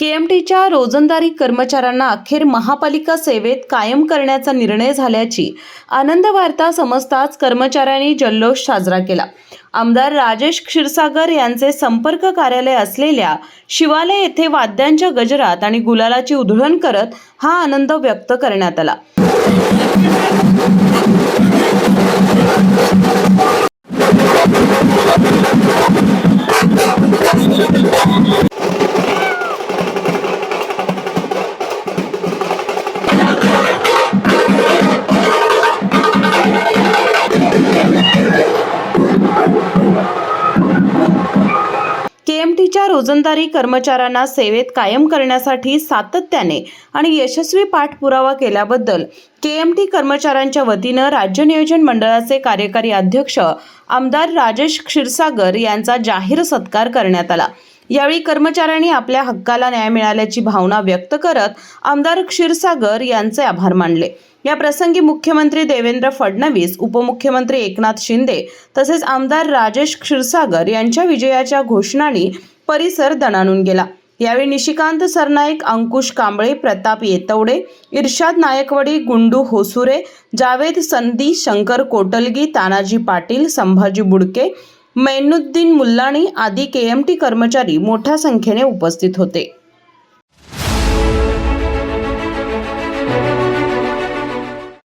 केएमटीच्या रोजंदारी कर्मचाऱ्यांना अखेर महापालिका सेवेत कायम करण्याचा निर्णय झाल्याची आनंद वार्ता समजताच कर्मचाऱ्यांनी जल्लोष साजरा केला। आमदार राजेश क्षीरसागर यांचे संपर्क कार्यालय असलेल्या शिवालय येथे वाद्यांच्या गजरात आणि गुलालाची उधळण करत हा आनंद व्यक्त करण्यात आला। केएमटीच्या रोजंदारी कर्मचाऱ्यांना सेवेत कायम करण्यासाठी सातत्याने आणि यशस्वी पाठपुरावा केल्याबद्दल केएमटी कर्मचाऱ्यांच्या वतीनं राज्य नियोजन मंडळाचे कार्यकारी अध्यक्ष आमदार राजेश क्षीरसागर यांचा जाहीर सत्कार करण्यात आला। यावेळी कर्मचाऱ्यांनी आपल्या हक्काला न्याय मिळाल्याची भावना व्यक्त करत आमदार क्षीरसागर यांचे आभार मानले। या प्रसंगी मुख्यमंत्री देवेंद्र फडणवीस, उपमुख्यमंत्री एकनाथ शिंदे तसेच आमदार राजेश क्षीरसागर यांच्या विजयाच्या घोषणांनी परिसर दणाणून गेला। यावेळी निशिकांत सरनाईक, अंकुश कांबळे, प्रताप येतवडे, इर्शाद नायकवडी, गुंडू होसुरे, जावेद संदी, शंकर कोटलगी, तानाजी पाटील, संभाजी बुडके, मैनुद्दीन मुल्लाणी आदी केएमटी कर्मचारी मोठ्या संख्येने उपस्थित होते।